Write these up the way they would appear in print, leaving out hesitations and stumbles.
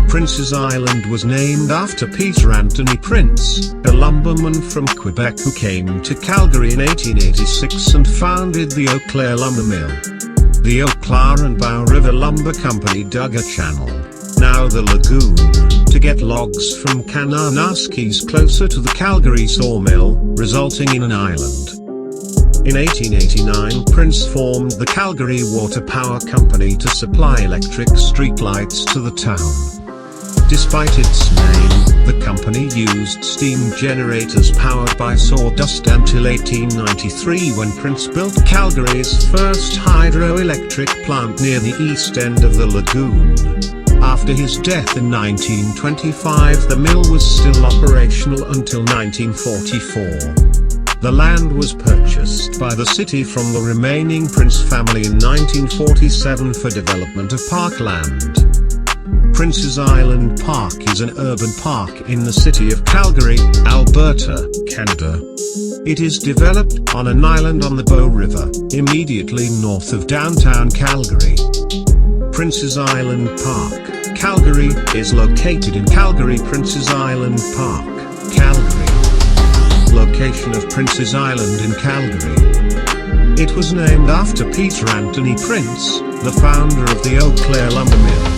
Prince's Island was named after Peter Anthony Prince, a lumberman from Quebec who came to Calgary in 1886 and founded the Eau Claire Lumber Mill. The Eau Claire and Bow River Lumber Company dug a channel, now the Lagoon, to get logs from Kananaskis closer to the Calgary sawmill, resulting in an island. In 1889 Prince formed the Calgary Water Power Company to supply electric streetlights to the town. Despite its name, the company used steam generators powered by sawdust until 1893 when Prince built Calgary's first hydroelectric plant near the east end of the lagoon. After his death in 1925 the mill was still operational until 1944. The land was purchased by the city from the remaining Prince family in 1947 for development of parkland. Prince's Island Park is an urban park in the city of Calgary, Alberta, Canada. It is developed on an island on the Bow River, immediately north of downtown Calgary. Prince's Island Park, Calgary, is located in Calgary. Prince's Island Park, Calgary. Location of Prince's Island in Calgary. It was named after Peter Anthony Prince, the founder of the Eau Claire Lumber Mill.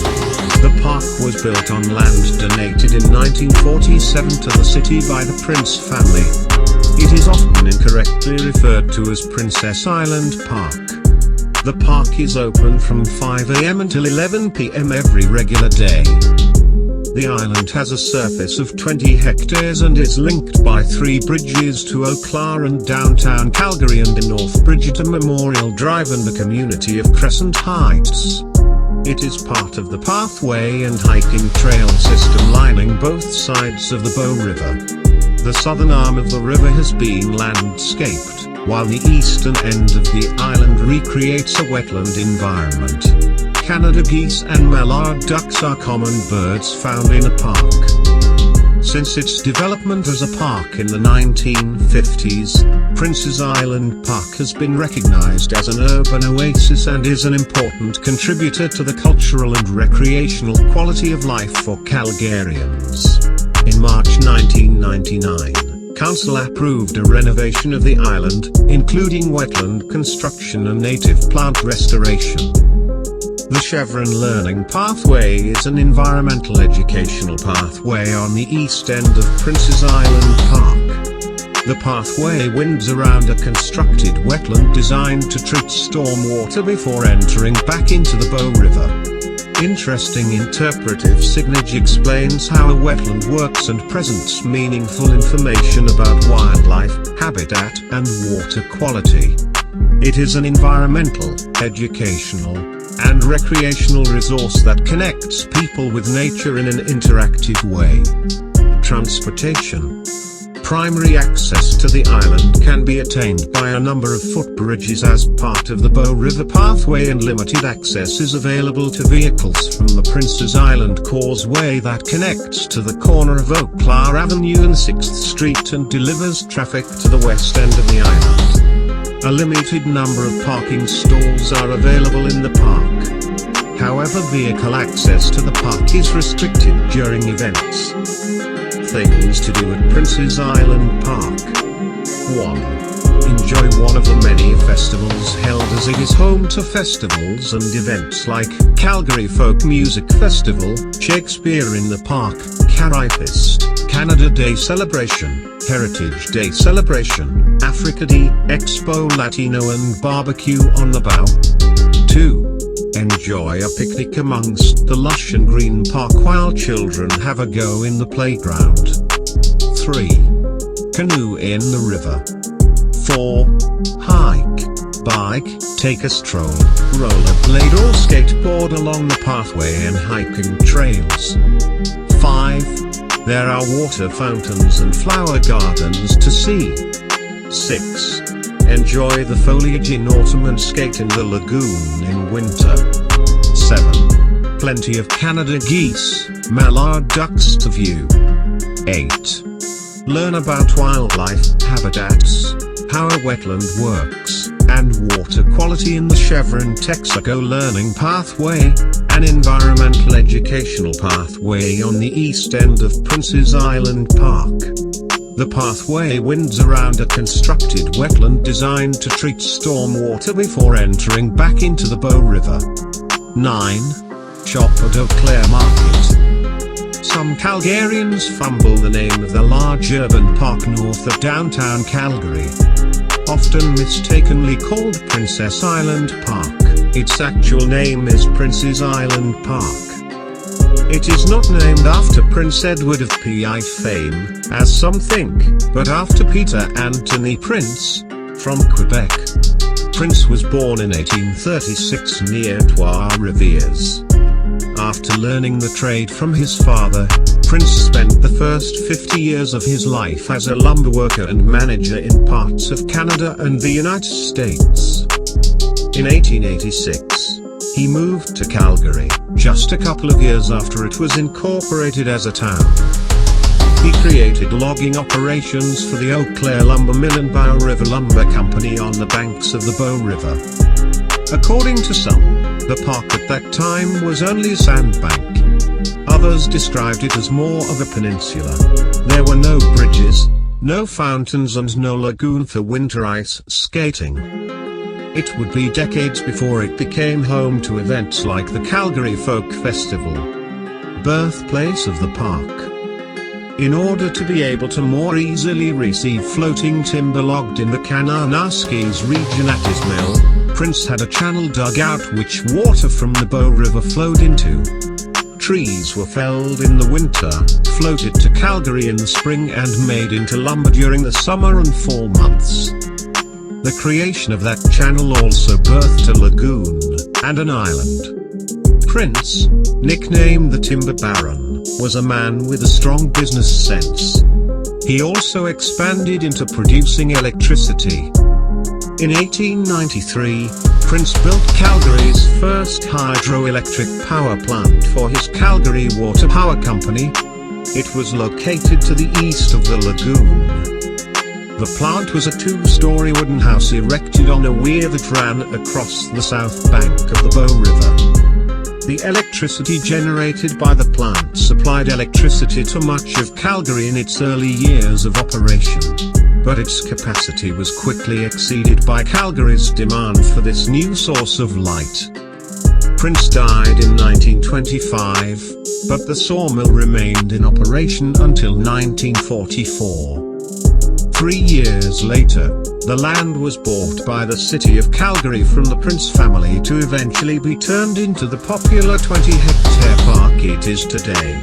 The park was built on land donated in 1947 to the city by the Prince family. It is often incorrectly referred to as Princess Island Park. The park is open from 5 a.m. until 11 p.m. every regular day. The island has a surface of 20 hectares and is linked by 3 bridges to Eau Claire and downtown Calgary and a North Bridge to Memorial Drive and the community of Crescent Heights. It is part of the pathway and hiking trail system lining both sides of the Bow River. The southern arm of the river has been landscaped, while the eastern end of the island recreates a wetland environment. Canada geese and mallard ducks are common birds found in the park. Since its development as a park in the 1950s, Prince's Island Park has been recognized as an urban oasis and is an important contributor to the cultural and recreational quality of life for Calgarians. In March 1999, Council approved a renovation of the island, including wetland construction and native plant restoration. The Chevron Learning Pathway is an environmental educational pathway on the east end of Prince's Island Park. The pathway winds around a constructed wetland designed to treat stormwater before entering back into the Bow River. Interesting interpretive signage explains how a wetland works and presents meaningful information about wildlife, habitat, and water quality. It is an environmental, educational, and recreational resource that connects people with nature in an interactive way. Transportation. Primary access to the island can be attained by a number of footbridges as part of the Bow River Pathway, and limited access is available to vehicles from the Prince's Island Causeway that connects to the corner of Eau Claire Avenue and 6th Street and delivers traffic to the west end of the island. A limited number of parking stalls are available in the park. However, vehicle access to the park is restricted during events. Things to do at Prince's Island Park. 1. Enjoy one of the many festivals held, as it is home to festivals and events like Calgary Folk Music Festival, Shakespeare in the Park, Carifest, Canada Day Celebration, Heritage Day Celebration, Africa Day, Expo Latino and Barbecue on the Bow. 2. Enjoy a picnic amongst the lush and green park while children have a go in the playground. 3. Canoe in the river. 4. Hike, bike, take a stroll, rollerblade or skateboard along the pathway and hiking trails. 5. There are water fountains and flower gardens to see. 6. Enjoy the foliage in autumn and skate in the lagoon in winter. 7. Plenty of Canada geese, mallard ducks to view. 8. Learn about wildlife, habitats, how a wetland works, and water quality in the Chevron Texaco Learning Pathway. an environmental educational pathway on the east end of Prince's Island Park. The pathway winds around a constructed wetland designed to treat stormwater before entering back into the Bow River. 9. Shop at Eau Claire Market. Some Calgarians fumble the name of the large urban park north of downtown Calgary. Often mistakenly called Princess Island Park, its actual name is Prince's Island Park. It is not named after Prince Edward of PI fame, as some think, but after Peter Anthony Prince, from Quebec. Prince was born in 1836 near Trois-Rivières. After learning the trade from his father, Prince spent the first 50 years of his life as a lumber worker and manager in parts of Canada and the United States. In 1886, he moved to Calgary, just a couple of years after it was incorporated as a town. He created logging operations for the Eau Claire Lumber Mill and Bow River Lumber Company on the banks of the Bow River. According to some, the park at that time was only a sandbank. Others described it as more of a peninsula. There were no bridges, no fountains and no lagoon for winter ice skating. It would be decades before it became home to events like the Calgary Folk Festival, birthplace of the park. In order to be able to more easily receive floating timber logged in the Kananaskis region at his mill, Prince had a channel dug out which water from the Bow River flowed into. Trees were felled in the winter, floated to Calgary in the spring and made into lumber during the summer and fall months. The creation of that channel also birthed a lagoon, and an island. Prince, nicknamed the Timber Baron, was a man with a strong business sense. He also expanded into producing electricity. In 1893, Prince built Calgary's first hydroelectric power plant for his Calgary Water Power Company. It was located to the east of the lagoon. The plant was a two-story wooden house erected on a weir that ran across the south bank of the Bow River. The electricity generated by the plant supplied electricity to much of Calgary in its early years of operation. But its capacity was quickly exceeded by Calgary's demand for this new source of light. Prince died in 1925, but the sawmill remained in operation until 1944. 3 years later, the land was bought by the city of Calgary from the Prince family to eventually be turned into the popular 20-hectare park it is today.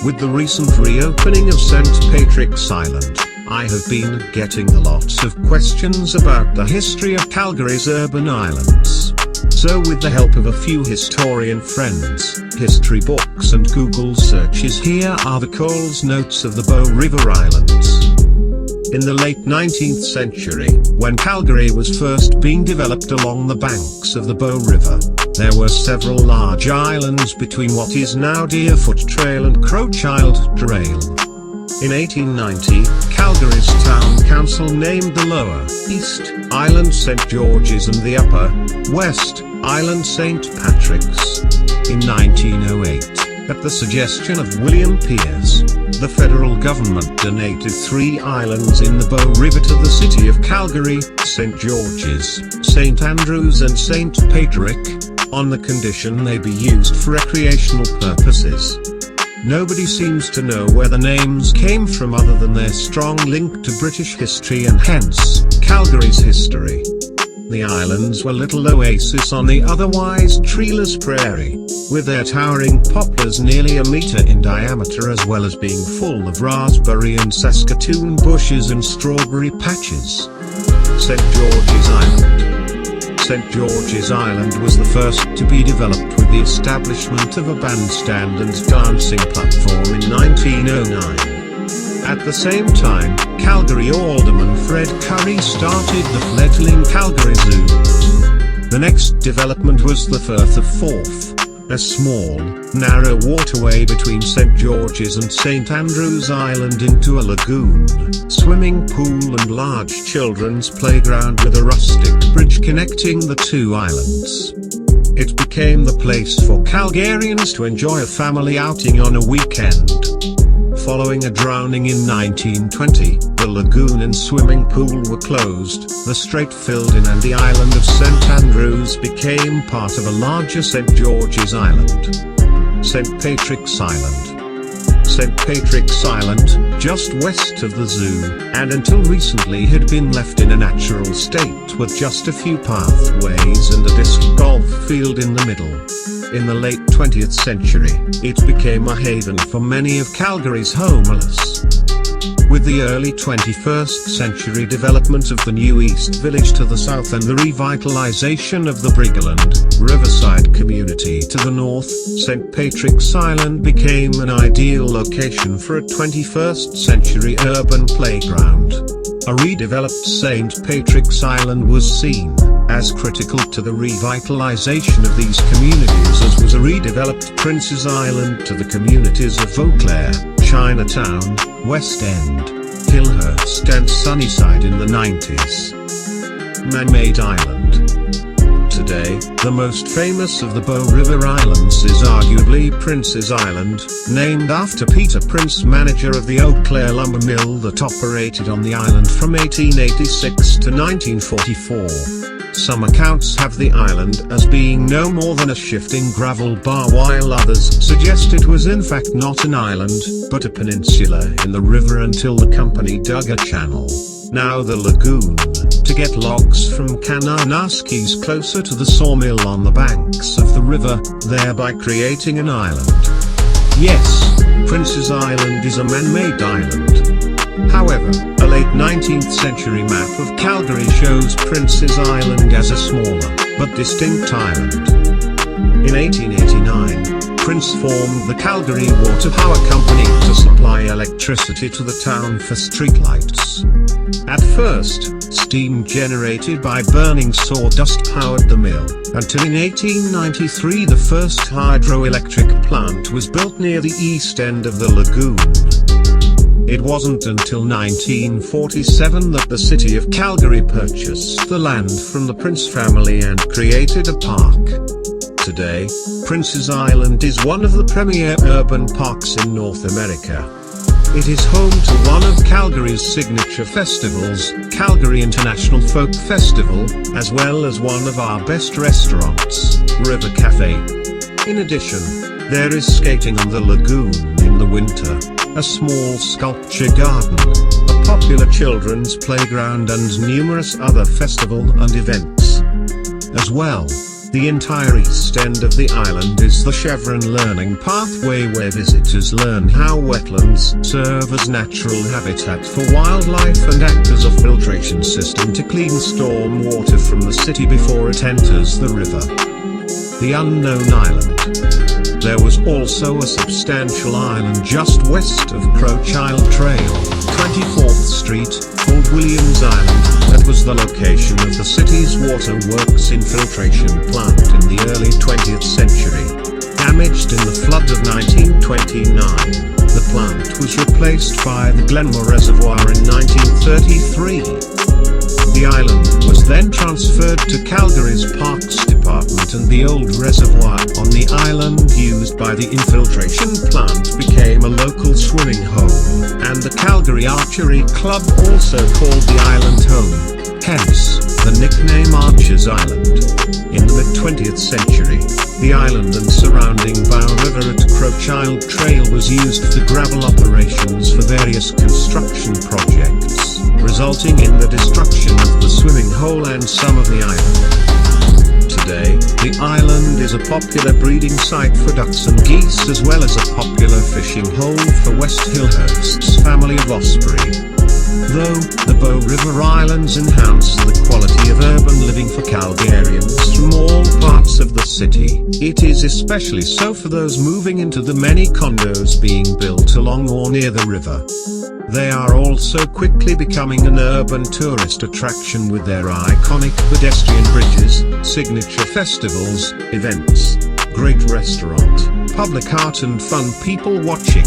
With the recent reopening of St. Patrick's Island, I have been getting lots of questions about the history of Calgary's urban islands. So with the help of a few historian friends, history books and Google searches, here are the Coles notes of the Bow River Islands. In the late 19th century, when Calgary was first being developed along the banks of the Bow River, there were several large islands between what is now Deerfoot Trail and Crowchild Trail. In 1890, Calgary's town council named the Lower East Island St. George's and the Upper West Island St. Patrick's. In 1908, at the suggestion of William Pierce, the federal government donated 3 islands in the Bow River to the city of Calgary, St. George's, St. Andrews and St. Patrick, on the condition they be used for recreational purposes. Nobody seems to know where the names came from other than their strong link to British history and hence, Calgary's history. The islands were little oases on the otherwise treeless prairie, with their towering poplars nearly a meter in diameter as well as being full of raspberry and Saskatoon bushes and strawberry patches. St. George's Island. St. George's Island was the first to be developed with the establishment of a bandstand and dancing platform in 1909. At the same time, Calgary Alderman Fred Curry started the fledgling Calgary Zoo. The next development was the Firth of Forth, a small, narrow waterway between St. George's and St. Andrews Island into a lagoon, swimming pool and large children's playground with a rustic bridge connecting the two islands. It became the place for Calgarians to enjoy a family outing on a weekend. Following a drowning in 1920, the lagoon and swimming pool were closed, the strait filled in and the island of St. Andrews became part of a larger St. George's Island. St. Patrick's Island. St. Patrick's Island, just west of the zoo, and until recently had been left in a natural state with just a few pathways and a disc golf field in the middle. In the late 20th century, it became a haven for many of Calgary's homeless. With the early 21st century development of the new East Village to the south and the revitalization of the Briggerland, Riverside community to the north, St. Patrick's Island became an ideal location for a 21st century urban playground. A redeveloped St. Patrick's Island was seen as critical to the revitalization of these communities as was a redeveloped Prince's Island to the communities of Eau Claire, Chinatown, West End, Hillhurst and Sunnyside in the 90s. Man-made island. Today, the most famous of the Bow River Islands is arguably Prince's Island, named after Peter Prince, manager of the Eau Claire Lumber Mill that operated on the island from 1886 to 1944. Some accounts have the island as being no more than a shifting gravel bar, while others suggest it was in fact not an island, but a peninsula in the river until the company dug a channel, now the Lagoon, to get logs from Kananaskis closer to the sawmill on the banks of the river, thereby creating an island. Yes, Prince's Island is a man-made island. However, a late 19th century map of Calgary shows Prince's Island as a smaller, but distinct island. In 1889, Prince formed the Calgary Water Power Company to supply electricity to the town for streetlights. At first, steam generated by burning sawdust powered the mill, until in 1893 the first hydroelectric plant was built near the east end of the lagoon. It wasn't until 1947 that the city of Calgary purchased the land from the Prince family and created a park. Today, Prince's Island is one of the premier urban parks in North America. It is home to one of Calgary's signature festivals, Calgary International Folk Festival, as well as one of our best restaurants, River Cafe. In addition, there is skating on the lagoon in the winter, a small sculpture garden, a popular children's playground and numerous other festival and events. As well, The entire east end of the island is the Chevron Learning Pathway, where visitors learn how wetlands serve as natural habitat for wildlife and act as a filtration system to clean storm water from the city before it enters the river. The unknown island. There was also a substantial island just west of Crowchild Trail, 24th Street, called Williams Island, that was the location of the city's waterworks infiltration plant in the early 20th century. Damaged in the flood of 1929, the plant was replaced by the Glenmore Reservoir in 1933. The island was then transferred to Calgary's Parks Department, and the old reservoir on the island used by the infiltration plant became a local swimming hole, and the Calgary Archery Club also called the island home, hence, the nickname Archers Island. In the mid-20th century, the island and surrounding Bow River at Crowchild Trail was used for gravel operations for various construction projects, resulting in the destruction of the swimming hole and some of the island. Today, the island is a popular breeding site for ducks and geese, as well as a popular fishing hole for West Hillhurst's family of osprey. Though, the Bow River Islands enhance the quality of urban living for Calgarians from all parts of the city, it is especially so for those moving into the many condos being built along or near the river. They are also quickly becoming an urban tourist attraction with their iconic pedestrian bridges, signature festivals, events, great restaurant, public art and fun people watching.